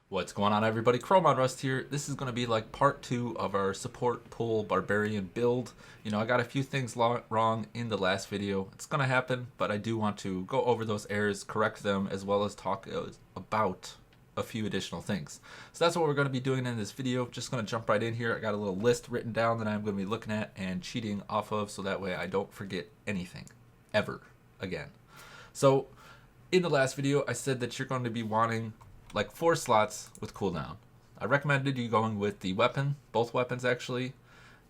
What's going on, everybody? ChromeOnRust here. This is going to be like part 2 of our support pull Barbarian build. I got a few things wrong in the last video. It's going to happen, but I do want to go over those errors, correct them, as well as talk about a few additional things. So that's what we're going to be doing in this video. Just going to jump right in here. I got a little list written down that I'm going to be looking at and cheating off of, so that way I don't forget anything, ever, again. So in the last video, I said that you're going to be wanting like 4 slots with cooldown. I recommended you going with the weapon, both weapons actually,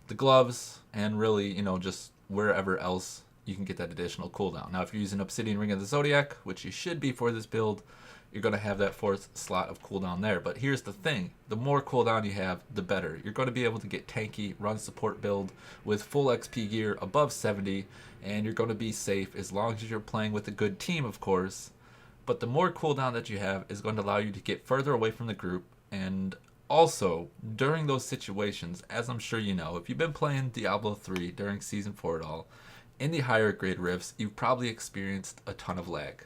the gloves, and really, just wherever else you can get that additional cooldown. Now, if you're using Obsidian Ring of the Zodiac, which you should be for this build, you're going to have that 4th slot of cooldown there. But here's the thing, the more cooldown you have, the better. You're going to be able to get tanky, run support build with full XP gear above 70, and you're going to be safe as long as you're playing with a good team, of course. But the more cooldown that you have is going to allow you to get further away from the group. And also, during those situations, as I'm sure you know, if you've been playing Diablo 3 during Season 4 at all, in the higher grade rifts, you've probably experienced a ton of lag.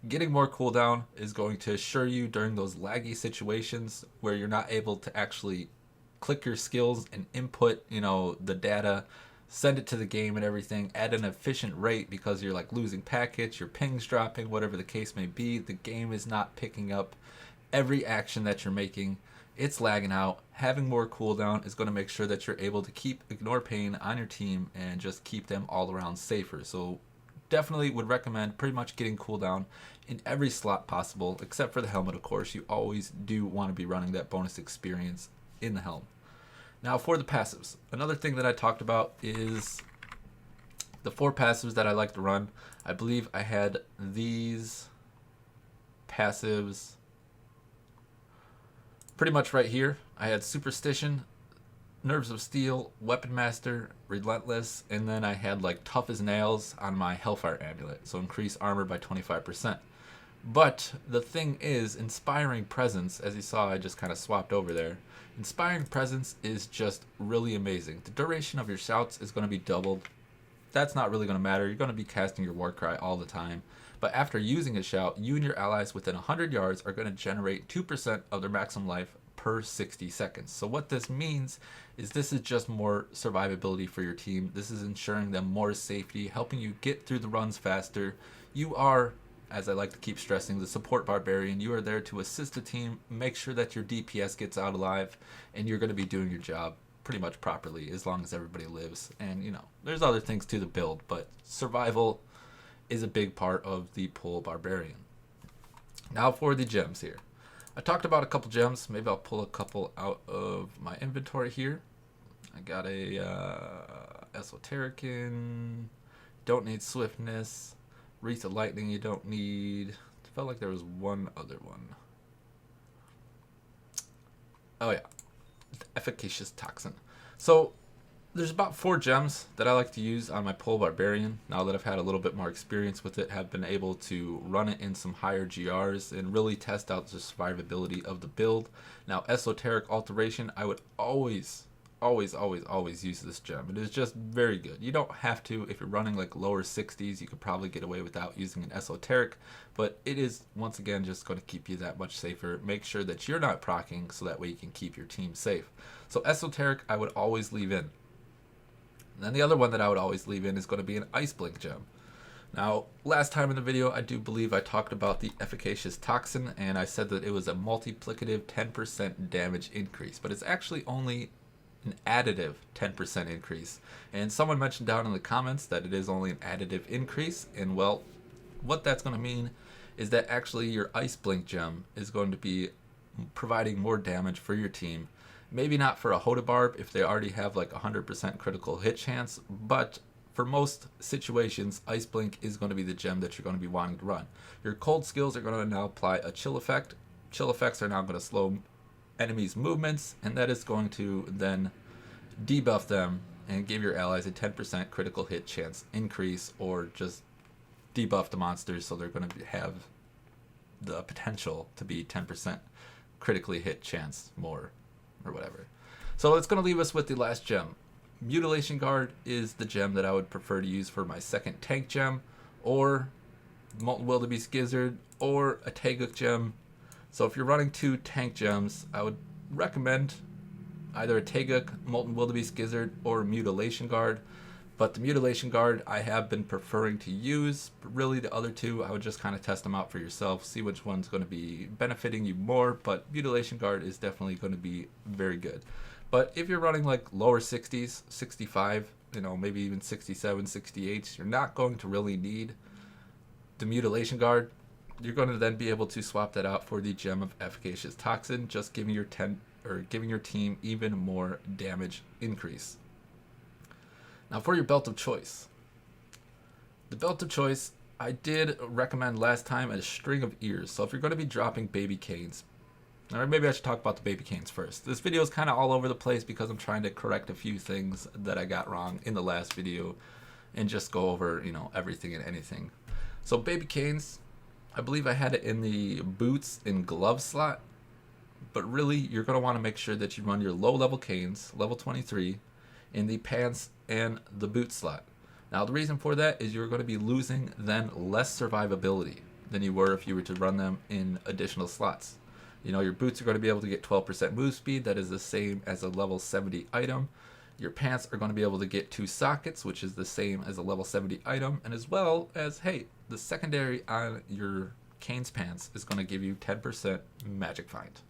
Getting more cooldown is going to assure you during those laggy situations where you're not able to actually click your skills and input, the data, send it to the game and everything at an efficient rate, because you're like losing packets, your ping's dropping, whatever the case may be. The game is not picking up every action that you're making. It's lagging out. Having more cooldown is going to make sure that you're able to keep Ignore Pain on your team and just keep them all around safer. So definitely would recommend pretty much getting cooldown in every slot possible, except for the helmet, of course. You always do want to be running that bonus experience in the helm. Now for the passives, another thing that I talked about is the 4 passives that I like to run. I believe I had these passives pretty much right here. I had Superstition, Nerves of Steel, Weapon Master, Relentless, and then I had like Tough as Nails on my Hellfire Amulet, so increase armor by 25%. But the thing is, Inspiring Presence, as you saw, I just kind of swapped over there. Inspiring Presence is just really amazing. The duration of your shouts is going to be doubled. That's not really going to matter. You're going to be casting your war cry all the time. But after using a shout, you and your allies within 100 yards are going to generate 2% of their maximum life per 60 seconds. So what this means is this is just more survivability for your team. This is ensuring them more safety, helping you get through the runs faster. You are, as I like to keep stressing, the support Barbarian. You are there to assist the team, make sure that your DPS gets out alive, and you're going to be doing your job pretty much properly as long as everybody lives. And, there's other things to the build, but survival is a big part of the pull Barbarian. Now for the gems here. I talked about a couple gems. Maybe I'll pull a couple out of my inventory here. I got a Esotericin. Don't need Swiftness. Wreath of Lightning you don't need. I felt like there was one other one. Oh yeah, Efficacious Toxin. So there's about 4 gems that I like to use on my Pole Barbarian. Now that I've had a little bit more experience with it, have been able to run it in some higher GRs and really test out the survivability of the build. Now Esoteric Alteration, I would always use this gem. It is just very good. You don't have to. If you're running like lower 60s, you could probably get away without using an Esoteric, but it is once again just going to keep you that much safer. Make sure that you're not proccing, so that way you can keep your team safe. So Esoteric I would always leave in. And then the other one that I would always leave in is going to be an Ice Blink gem. Now, last time in the video, I do believe I talked about the Efficacious Toxin, and I said that it was a multiplicative 10% damage increase, but it's actually only an additive 10% increase. And someone mentioned down in the comments that it is only an additive increase, and well, what that's going to mean is that actually your Ice Blink gem is going to be providing more damage for your team. Maybe not for a Hoda Barb if they already have like 100% critical hit chance, but for most situations, Ice Blink is going to be the gem that you're going to be wanting to run. Your cold skills are going to now apply a chill effect. Chill effects are now going to slow enemies' movements, and that is going to then debuff them and give your allies a 10% critical hit chance increase, or just debuff the monsters so they're going to have the potential to be 10% critically hit chance more, or whatever. So it's going to leave us with the last gem. Mutilation Guard is the gem that I would prefer to use for my second tank gem, or Molten Wildebeest Gizzard, or a Taeguk gem. So if you're running 2 tank gems, I would recommend either a Teguk, Molten Wildebeest Gizzard, or Mutilation Guard. But the Mutilation Guard I have been preferring to use. But really the other two, I would just kind of test them out for yourself, see which one's going to be benefiting you more. But Mutilation Guard is definitely going to be very good. But if you're running like lower 60s, 65, maybe even 67, 68, you're not going to really need the Mutilation Guard. You're going to then be able to swap that out for the Gem of Efficacious Toxin, just giving your team even more damage increase. Now for your belt of choice. The belt of choice, I did recommend last time a string of ears. So if you're going to be dropping baby canes, or maybe I should talk about the baby canes first. This video is kind of all over the place because I'm trying to correct a few things that I got wrong in the last video and just go over, everything and anything. So baby canes, I believe I had it in the boots and glove slot, but really you're going to want to make sure that you run your low level canes, level 23, in the pants and the boot slot. Now the reason for that is you're going to be losing then less survivability than you were if you were to run them in additional slots. Your boots are going to be able to get 12% move speed, that is the same as a level 70 item. Your pants are going to be able to get 2 sockets, which is the same as a level 70 item, and as well as, hey, the secondary on your Cane's pants is going to give you 10% magic find.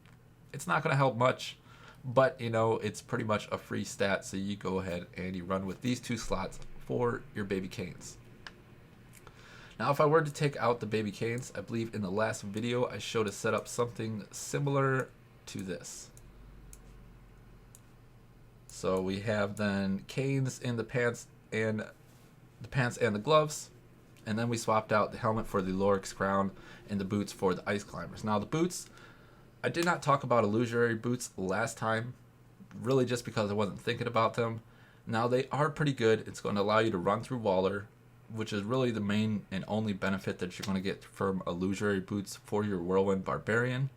It's not going to help much, but it's pretty much a free stat, so you go ahead and you run with these 2 slots for your baby canes. Now if I were to take out the baby canes, I believe in the last video I showed a setup something similar to this. So we have then canes in the pants and the gloves, and then we swapped out the helmet for the Lorix crown and the boots for the ice climbers. Now the boots, I did not talk about illusionary boots last time, really just because I wasn't thinking about them. Now they are pretty good. It's going to allow you to run through Waller, which is really the main and only benefit that you're going to get from illusionary boots for your Whirlwind Barbarian.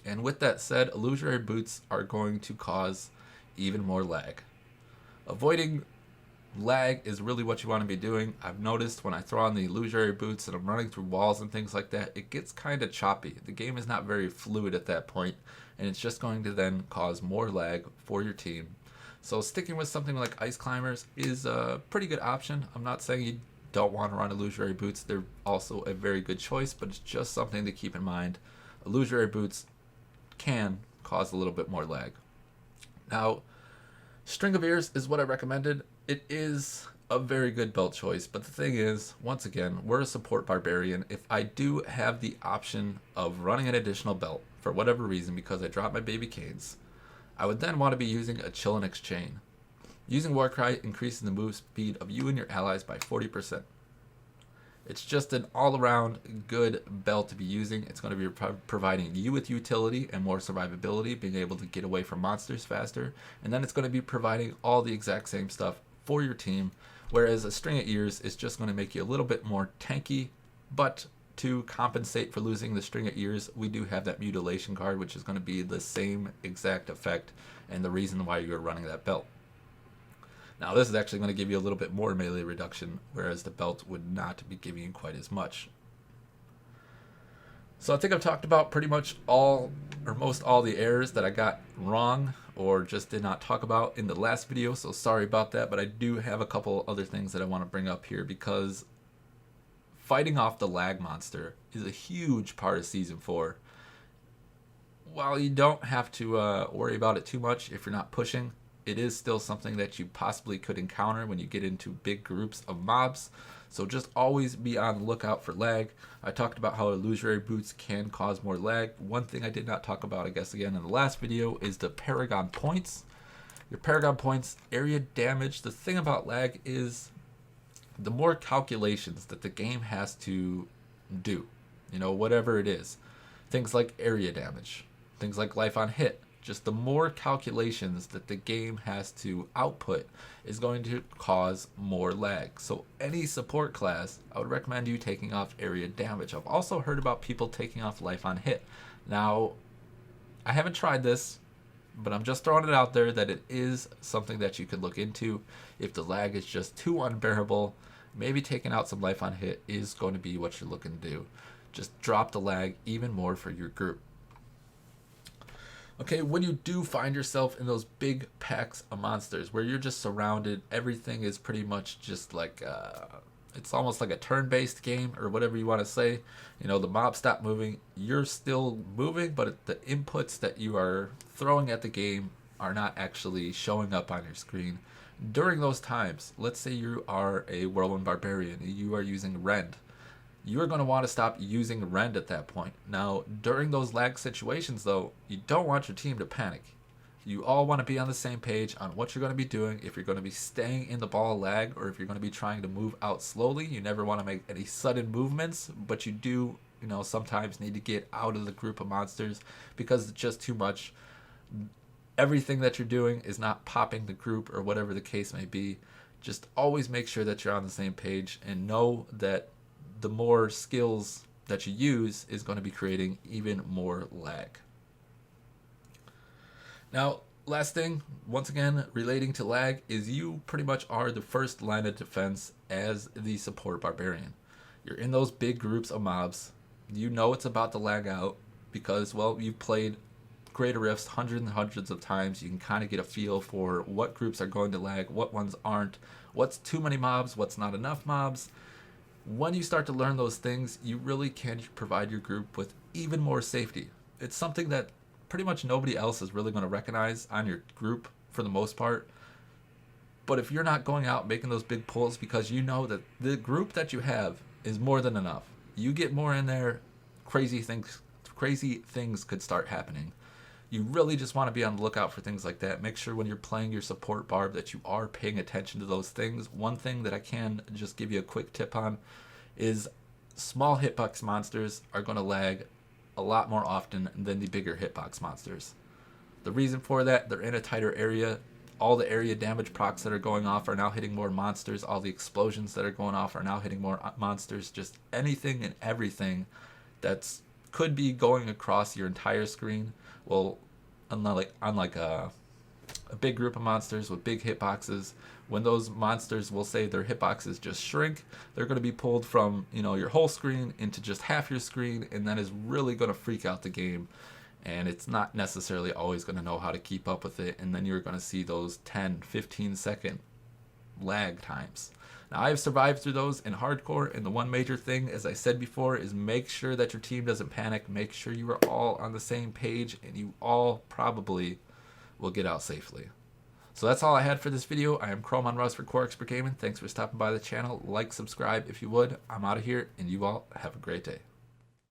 And with that said, illusionary boots are going to cause even more lag. Avoiding lag is really what you want to be doing. I've noticed when I throw on the illusionary boots and I'm running through walls and things like that, it gets kind of choppy. The game is not very fluid at that point, and it's just going to then cause more lag for your team. So sticking with something like ice climbers is a pretty good option. I'm not saying you don't want to run illusionary boots. They're also a very good choice, but it's just something to keep in mind. Illusionary boots can cause a little bit more lag. Now, string of ears is what I recommended. It is a very good belt choice, but the thing is, once again, we're a support barbarian. If I do have the option of running an additional belt for whatever reason because I dropped my baby canes, I would then want to be using a Chilinix chain. Using Warcry increases the move speed of you and your allies by 40%. It's just an all-around good belt to be using. It's going to be providing you with utility and more survivability, being able to get away from monsters faster, and then it's going to be providing all the exact same stuff for your team, whereas a string of ears is just going to make you a little bit more tanky, but to compensate for losing the string of ears, we do have that mutilation card, which is going to be the same exact effect and the reason why you're running that belt. Now this is actually going to give you a little bit more melee reduction, whereas the belt would not be giving you quite as much. So I think I've talked about pretty much all, or most all, the errors that I got wrong or just did not talk about in the last video, so sorry about that, but I do have a couple other things that I want to bring up here, because fighting off the lag monster is a huge part of Season 4. While you don't have to worry about it too much if you're not pushing, it is still something that you possibly could encounter when you get into big groups of mobs. So just always be on the lookout for lag. I talked about how illusionary boots can cause more lag. One thing I did not talk about, I guess again in the last video, is the Paragon points. Your Paragon points, area damage. The thing about lag is the more calculations that the game has to do, whatever it is. Things like area damage, things like life on hit. Just the more calculations that the game has to output is going to cause more lag. So any support class, I would recommend you taking off area damage. I've also heard about people taking off life on hit. Now, I haven't tried this, but I'm just throwing it out there that it is something that you could look into. If the lag is just too unbearable, maybe taking out some life on hit is going to be what you're looking to do. just drop the lag even more for your group. Okay, when you do find yourself in those big packs of monsters where you're just surrounded, everything is pretty much just like it's almost like a turn-based game or whatever you want to say. You know, the mobs stop moving, you're still moving, but the inputs that you are throwing at the game are not actually showing up on your screen. During those times, let's say you are a Whirlwind Barbarian, you are using Rend. You're going to want to stop using Rend at that point. Now, during those lag situations, though, you don't want your team to panic. You all want to be on the same page on what you're going to be doing. If you're going to be staying in the ball lag, or if you're going to be trying to move out slowly, you never want to make any sudden movements, but you do, you know, sometimes need to get out of the group of monsters because it's just too much. Everything that you're doing is not popping the group or whatever the case may be. Just always make sure that you're on the same page and know that the more skills that you use is going to be creating even more lag. Now, last thing, once again, relating to lag, is you pretty much are the first line of defense as the support Barbarian. You're in those big groups of mobs. You know it's about to lag out because, well, you've played Greater Rifts hundreds and hundreds of times. You can kind of get a feel for what groups are going to lag, what ones aren't, what's too many mobs, what's not enough mobs. When you start to learn those things, you really can provide your group with even more safety. It's something that pretty much nobody else is really going to recognize on your group for the most part. But if you're not going out making those big pulls because you know that the group that you have is more than enough, you get more in there, crazy things could start happening. You really just want to be on the lookout for things like that. Make sure when you're playing your support Barb that you are paying attention to those things. One thing that I can just give you a quick tip on is small hitbox monsters are going to lag a lot more often than the bigger hitbox monsters. The reason for that, they're in a tighter area. All the area damage procs that are going off are now hitting more monsters. All the explosions that are going off are now hitting more monsters. Just anything and everything that's could be going across your entire screen. Well, unlike a big group of monsters with big hitboxes, when those monsters will say their hitboxes just shrink, they're going to be pulled from, you know, your whole screen into just half your screen, and that is really going to freak out the game. And it's not necessarily always going to know how to keep up with it, and then you're going to see those 10-15 second lag times. Now, I have survived through those in hardcore, and the one major thing, as I said before, is make sure that your team doesn't panic. Make sure you are all on the same page, and you all probably will get out safely. So that's all I had for this video. I am ChromeOnRust for Core Expert Gaming. Thanks for stopping by the channel. Like, subscribe if you would. I'm out of here, and you all have a great day.